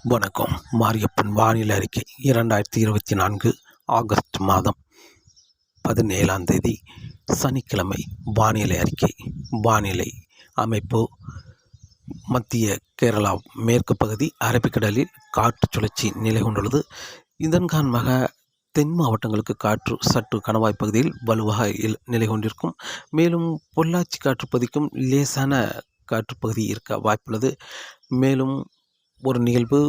வணக்கம். மாரியப்பன் வானிலை அறிக்கை 2024 ஆகஸ்ட் மாதம் 17ஆம் தேதி சனிக்கிழமை வானிலை அறிக்கை. வானிலை அமைப்பு: மத்திய கேரளா மேற்கு பகுதி அரபிக்கடலில் காற்று சுழற்சி நிலை கொண்டுள்ளது. இதன் காரணமாக தென் மாவட்டங்களுக்கு காற்று சற்று கணவாய் பகுதியில் வலுவாக நிலை கொண்டிருக்கும். மேலும் பொள்ளாச்சி காற்றுப்பகுதிக்கும் லேசான காற்றுப்பகுதி இருக்க வாய்ப்புள்ளது. மேலும் ஒரு நிகழ்வு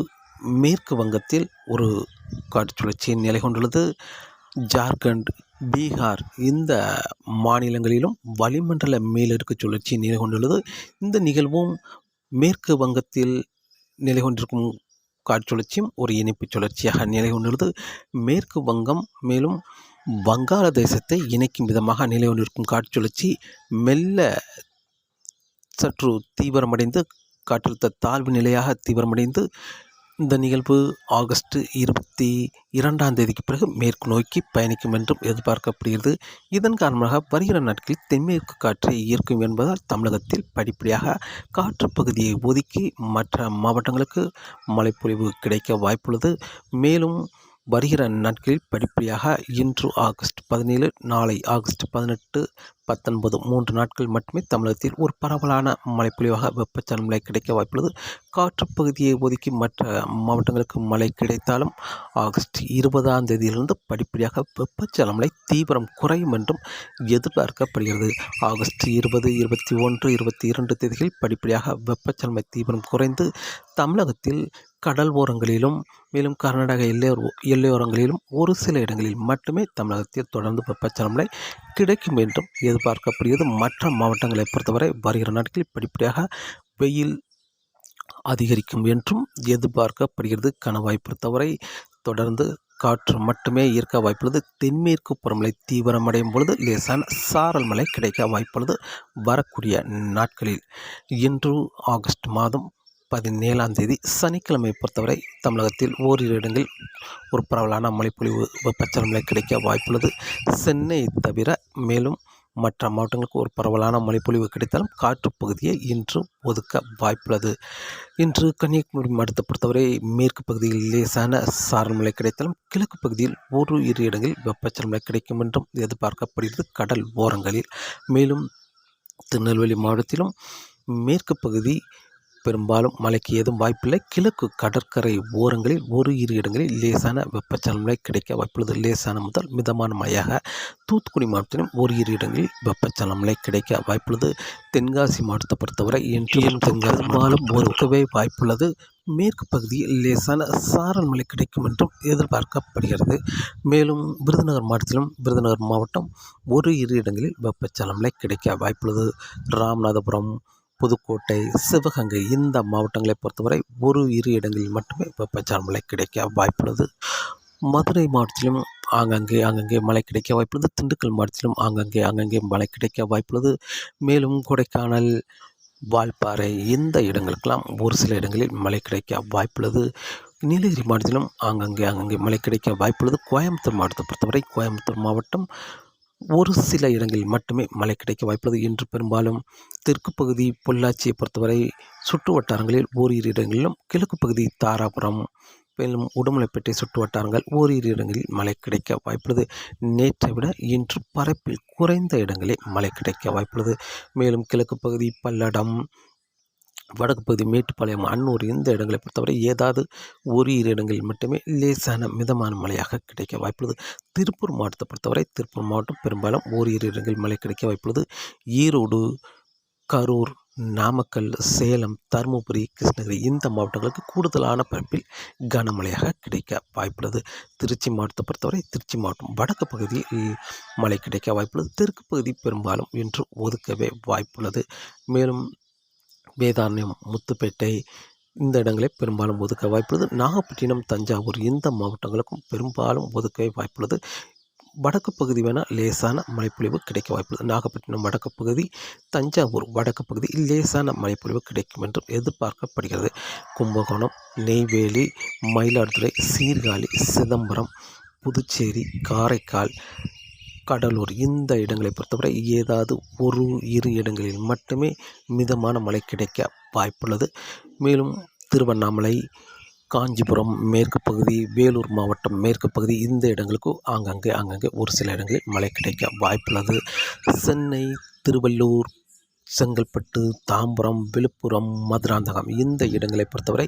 மேற்கு வங்கத்தில் ஒரு காற்று சுழற்சி நிலை கொண்டுள்ளது. ஜார்க்கண்ட், பீகார் இந்த மாநிலங்களிலும் வளிமண்டல மேலடுக்கு சுழற்சி நிலை கொண்டுள்ளது. இந்த நிகழ்வும் மேற்கு வங்கத்தில் நிலை கொண்டிருக்கும் காற்று சுழற்சியும் ஒரு இணைப்பு சுழற்சியாக நிலை கொண்டுள்ளது. மேற்கு வங்கம் மேலும் வங்காளதேசத்தை இணைக்கும் விதமாக நிலை கொண்டிருக்கும் காற்று சுழற்சி மெல்ல சற்று தீவிரமடைந்து காற்றழுத்த தாழ்வு நிலையாக தீவிரமடைந்து இந்த நிகழ்வு ஆகஸ்ட் 22ஆம் தேதிக்கு பிறகு மேற்கு நோக்கி பயணிக்கும் என்றும் எதிர்பார்க்கப்படுகிறது. இதன் காரணமாக வருகிற நாட்களில் தென்மேற்கு காற்றை ஈர்க்கும் என்பதால் தமிழகத்தில் படிப்படியாக காற்று பகுதியை ஒதுக்கி மற்ற மாவட்டங்களுக்கு மழைப்பொழிவு கிடைக்க வாய்ப்புள்ளது. மேலும் வருகிற நாட்களில் படிப்படியாக இன்று ஆகஸ்ட் 17, நாளை ஆகஸ்ட் 18, 19 3 நாட்கள் மட்டுமே தமிழகத்தில் ஒரு பரவலான மழைப்பொழிவாக வெப்பச்சலன கிடைக்க வாய்ப்புள்ளது. காற்று பகுதியை ஒதுக்கி மற்ற மாவட்டங்களுக்கு மழை கிடைத்தாலும் ஆகஸ்ட் 20ஆம் தேதியிலிருந்து படிப்படியாக வெப்பச்சலன தீவிரம் குறையும் என்றும் எதிர்பார்க்கப்படுகிறது. ஆகஸ்ட் 20, 21, 22 தேதிகளில் படிப்படியாக வெப்பச்சலன தீவிரம் குறைந்து தமிழகத்தில் கடல் ஓரங்களிலும் மேலும் கர்நாடக எல்லையோரங்களிலும் ஒரு சில இடங்களில் மட்டுமே தமிழகத்தில் தொடர்ந்து வெப்பச்சலன கிடைக்கும் என்றும் எதிர்பார்க்கப்படுகிறது. மற்ற மாவட்டங்களை பொறுத்தவரை வருகிற நாட்களில் படிப்படியாக வெயில் அதிகரிக்கும் என்றும் எதிர்பார்க்கப்படுகிறது. கணவாய் பொறுத்தவரை தொடர்ந்து காற்று மட்டுமே ஈர்க்க வாய்ப்புள்ளது. தென்மேற்கு பருவமழை தீவிரமடையும் பொழுது லேசான சாரல் மழை கிடைக்க வாய்ப்புள்ளது. வரக்கூடிய நாட்களில் இன்று ஆகஸ்ட் மாதம் 17ஆம் தேதி சனிக்கிழமை பொறுத்தவரை தமிழகத்தில் ஓரிரு இடங்களில் ஒரு பரவலான மழைப்பொழிவு வெப்பச்சலன கிடைக்க வாய்ப்புள்ளது. சென்னை தவிர மேலும் மற்ற மாவட்டங்களுக்கு ஒரு பரவலான மழைப்பொழிவு கிடைத்தாலும் காற்று பகுதியை இன்று ஒதுக்க வாய்ப்புள்ளது. இன்று கன்னியாகுமரி மாவட்டத்தை பொறுத்தவரை மேற்கு பகுதியில் லேசான சாரல் மழை கிடைத்தாலும் கிழக்கு பகுதியில் ஒரு இரு இடங்களில் வெப்பச்சலன கிடைக்கும் என்றும் எதிர்பார்க்கப்படுகிறது கடல் ஓரங்களில். மேலும் திருநெல்வேலி மாவட்டத்திலும் மேற்கு பகுதி பெரும்பாலும் மழைக்கு ஏதும் வாய்ப்பில்லை. கிழக்கு கடற்கரை ஓரங்களில் ஒரு இரு இடங்களில் லேசான வெப்பச்சலன கிடைக்க வாய்ப்புள்ளது. லேசான முதல் மிதமான மழையாக தூத்துக்குடி மாவட்டத்திலும் ஒரு இரு இடங்களில் வெப்பச்சலன கிடைக்க வாய்ப்புள்ளது. தென்காசி மாவட்டத்தை பொறுத்தவரை இன்றும் பெரும்பாலும் ஒதுக்கவே வாய்ப்புள்ளது. மேற்கு பகுதியில் லேசான சாரல் மழை கிடைக்கும் என்றும் எதிர்பார்க்கப்படுகிறது. மேலும் விருதுநகர் மாவட்டம் ஒரு இரு இடங்களில் வெப்பச்சலன கிடைக்க வாய்ப்புள்ளது. ராமநாதபுரம், புதுக்கோட்டை, சிவகங்கை இந்த மாவட்டங்களை பொறுத்தவரை ஒரு இரு இடங்களில் மட்டுமே வெப்பச்சலன மழை கிடைக்க வாய்ப்புள்ளது. மதுரை மாவட்டத்திலும் ஆங்கங்கே மழை கிடைக்க வாய்ப்புள்ளது. திண்டுக்கல் மாவட்டத்திலும் ஆங்கங்கே மழை கிடைக்க வாய்ப்புள்ளது. மேலும் கொடைக்கானல், வால்பாறை இந்த இடங்களுக்கெல்லாம் ஒரு சில இடங்களில் மழை கிடைக்க வாய்ப்புள்ளது. நீலகிரி மாவட்டத்திலும் ஆங்கங்கே மழை கிடைக்க வாய்ப்புள்ளது. கோயம்புத்தூர் மாவட்டத்தை பொறுத்தவரை கோயம்புத்தூர் மாவட்டம் ஒரு சில இடங்களில் மட்டுமே மழை கிடைக்க வாய்ப்புள்ளது. இன்று பெரும்பாலும் தெற்கு பகுதி பொள்ளாச்சியை பொறுத்தவரை சுற்று வட்டாரங்களில் ஓரிரு இடங்களிலும், கிழக்கு பகுதி தாராபுரம் மேலும் உடுமலைப்பேட்டை சுற்று வட்டாரங்கள் ஓரிரு இடங்களில் மழை கிடைக்க வாய்ப்புள்ளது. நேற்றை விட இன்று பரப்பில் குறைந்த இடங்களே மழை கிடைக்க வாய்ப்புள்ளது. மேலும் கிழக்கு பகுதி பல்லடம், வடக்கு பகுதி மேட்டுப்பாளையம், அன்னூர் இந்த இடங்களை பொறுத்தவரை ஏதாவது ஒரு இரு இடங்களில் மட்டுமே லேசான மிதமான மழையாக கிடைக்க வாய்ப்புள்ளது. திருப்பூர் மாவட்டத்தை பொறுத்தவரை திருப்பூர் மாவட்டம் பெரும்பாலும் ஒரு இரு இடங்களில் மழை கிடைக்க வாய்ப்புள்ளது. ஈரோடு, கரூர், நாமக்கல், சேலம், தருமபுரி, கிருஷ்ணகிரி இந்த மாவட்டங்களுக்கு கூடுதலான பரப்பில் கனமழையாக கிடைக்க வாய்ப்புள்ளது. திருச்சி மாவட்டத்தை பொறுத்தவரை திருச்சி மாவட்டம் வடக்கு பகுதியில் மழை கிடைக்க வாய்ப்புள்ளது. தெற்கு பகுதி பெரும்பாலும் இன்று ஒதுக்கவே வாய்ப்புள்ளது. மேலும் வேதாரண்யம், முத்துப்பேட்டை இந்த இடங்களை பெரும்பாலும் ஒதுக்க வாய்ப்புள்ளது. நாகப்பட்டினம், தஞ்சாவூர் இந்த மாவட்டங்களுக்கும் பெரும்பாலும் ஒதுக்கவே வாய்ப்புள்ளது. வடக்கு பகுதி வேணால் லேசான மழைப்பொழிவு கிடைக்க வாய்ப்புள்ளது. நாகப்பட்டினம் வடக்கு பகுதி, தஞ்சாவூர் வடக்கு பகுதி லேசான மழைப்பொழிவு கிடைக்கும் என்றும் எதிர்பார்க்கப்படுகிறது. கும்பகோணம், நெய்வேலி, மயிலாடுதுறை, சீர்காழி, சிதம்பரம், புதுச்சேரி, காரைக்கால், கடலூர் இந்த இடங்களை பொறுத்தவரை ஏதாவது ஒரு இரு இடங்களில் மட்டுமே மிதமான மழை கிடைக்க வாய்ப்புள்ளது. மேலும் திருவண்ணாமலை, காஞ்சிபுரம் மேற்கு பகுதி, வேலூர் மாவட்டம் மேற்கு பகுதி இந்த இடங்களுக்கு ஆங்காங்கே ஒரு சில இடங்களில் மழை கிடைக்க வாய்ப்புள்ளது. சென்னை, திருவள்ளூர், செங்கல்பட்டு, தாம்பரம், விழுப்புரம், மதுராந்தகம் இந்த இடங்களை பொறுத்தவரை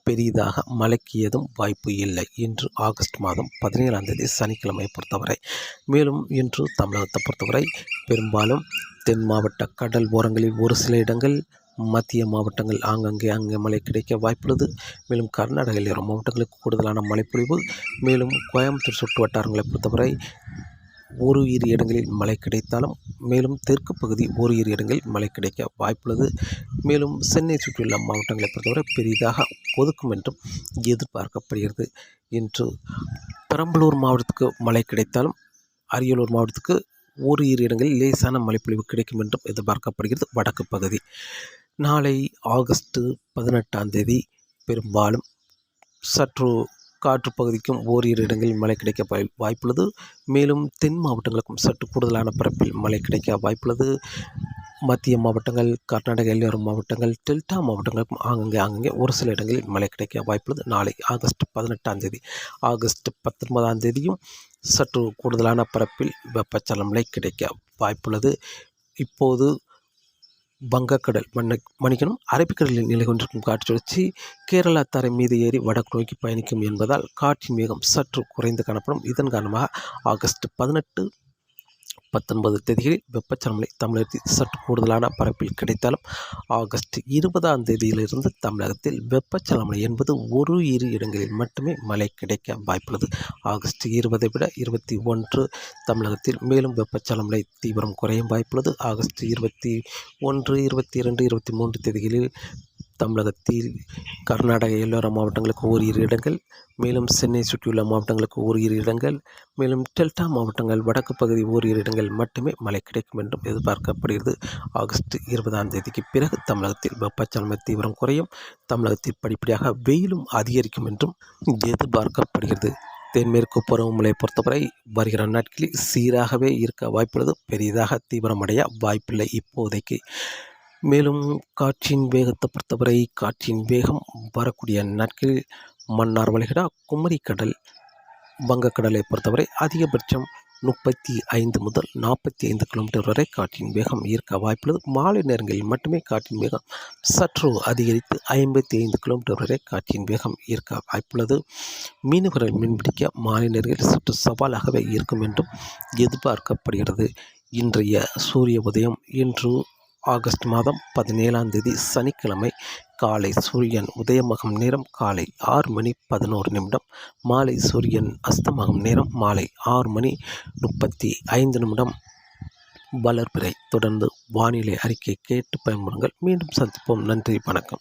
பெரிதாக மழைக்கு ஏதும் வாய்ப்பு இல்லை. இன்று ஆகஸ்ட் மாதம் 17 சனிக்கிழமை பொறுத்தவரை. மேலும் இன்று தமிழகத்தை பொறுத்தவரை பெரும்பாலும் தென் மாவட்ட கடல் ஓரங்களில் ஒரு சில இடங்கள், மத்திய மாவட்டங்கள் அங்கே மழை கிடைக்க வாய்ப்புள்ளது. மேலும் கர்நாடக எல்லையோர மாவட்டங்களுக்கு கூடுதலான மழைப்பொழிவு. மேலும் கோயம்புத்தூர் சுற்று வட்டாரங்களை பொறுத்தவரை ஒரு இரு இடங்களில் மழை கிடைத்தாலும், மேலும் தெற்கு பகுதி ஒரு இரு இடங்களில் மழை கிடைக்க வாய்ப்புள்ளது. மேலும் சென்னை சுற்றியுள்ள மாவட்டங்களை பொறுத்தவரை பெரிதாக ஒதுக்கும் என்றும் எதிர்பார்க்கப்படுகிறது. இன்று பெரம்பலூர் மாவட்டத்துக்கு மழை கிடைத்தாலும், அரியலூர் மாவட்டத்துக்கு ஒரு இரு இடங்களில் லேசான மழைப்பொழிவு கிடைக்கும் என்றும் எதிர்பார்க்கப்படுகிறது. வடக்கு பகுதி நாளை ஆகஸ்ட் 18 பெரும்பாலும் சற்று காற்று பகுதிக்கும் ஓரிரு இடங்களில் மழை கிடைக்க வாய்ப்புள்ளது. மேலும் தென் மாவட்டங்களுக்கும் சற்று கூடுதலான பரப்பில் மழை கிடைக்க வாய்ப்புள்ளது. மத்திய மாவட்டங்கள், கர்நாடக எல்லையோர மாவட்டங்கள், டெல்டா மாவட்டங்களுக்கும் ஆங்காங்கே ஒரு சில இடங்களில் மழை கிடைக்க வாய்ப்புள்ளது. நாளை ஆகஸ்ட் 18 ஆகஸ்ட் 19 சற்று கூடுதலான பரப்பில் வெப்பச்சலன மழை கிடைக்க வாய்ப்புள்ளது. இப்போது வங்கக்கடல் அரபிக்கடலில் நிலை கொண்டிருக்கும் காற்று சுழற்சி கேரளா தரை மீது ஏறி வடக்கு நோக்கி பயணிக்கும் என்பதால் காற்றின் வேகம் சற்று குறைந்து காணப்படும். இதன் காரணமாக ஆகஸ்ட் 18, 19 தேதிகளில் வெப்பச்சலன மழை தமிழகத்தில் சற்று கூடுதலான பரப்பில் கிடைத்தாலும், ஆகஸ்ட் 20 தமிழகத்தில் வெப்பச்சலன மழை என்பது ஒரு இரு இடங்களில் மட்டுமே மழை கிடைக்க வாய்ப்புள்ளது. ஆகஸ்ட் 20 விட 21 தமிழகத்தில் மேலும் வெப்பச்சலன மழை தீவிரம் குறையும் வாய்ப்புள்ளது. ஆகஸ்ட் 21, 22, 23 தேதிகளில் தமிழகத்தில் கர்நாடக எல்லையோர மாவட்டங்களுக்கு ஓரிரு இடங்கள், மேலும் சென்னை சுற்றியுள்ள மாவட்டங்களுக்கு ஓரிரு இடங்கள், மேலும் டெல்டா மாவட்டங்கள், வடக்கு பகுதி ஓரிரு இடங்கள் மட்டுமே மழை கிடைக்கும் என்றும் எதிர்பார்க்கப்படுகிறது. ஆகஸ்ட் 20 பிறகு தமிழகத்தில் வெப்பச்சலன தீவிரம் குறையும். தமிழகத்தில் படிப்படியாக வெயிலும் அதிகரிக்கும் என்றும் எதிர்பார்க்கப்படுகிறது. தென்மேற்கு பருவமழை பொறுத்தவரை வருகிற நாட்களில் சீராகவே இருக்க வாய்ப்புள்ளது. பெரிதாக தீவிரமடைய வாய்ப்பில்லை இப்போதைக்கு. மேலும் காற்றின் வேகத்தை பொறுத்தவரை காற்றின் வேகம் வரக்கூடிய நாட்களில் மன்னார் வளைகுடா, குமரிக்கடல், வங்கக்கடலை பொறுத்தவரை அதிகபட்சம் 35 முதல் 45 கிலோமீட்டர் வரை காற்றின் வேகம் இருக்க வாய்ப்புள்ளது. மாலை நேரங்களில் மட்டுமே காற்றின் வேகம் சற்று அதிகரித்து 55 கிலோமீட்டர் வரை காற்றின் வேகம் இருக்க வாய்ப்புள்ளது. மீனவர்கள் மீன்பிடிக்க மாலை நேரங்களில் சற்று சவாலாகவே இருக்கும் என்றும் எதிர்பார்க்கப்படுகிறது. இன்றைய சூரிய உதயம் இன்று ஆகஸ்ட் மாதம் 17 சனிக்கிழமை காலை சூரியன் உதயமாகும் நேரம் காலை 6:11. மாலை சூரியன் அஸ்தமாகும் நேரம் மாலை 6:35. வளர்பிறை. தொடர்ந்து வானிலை அறிக்கை கேட்டு பயன்படுங்கள். மீண்டும் சந்திப்போம். நன்றி, வணக்கம்.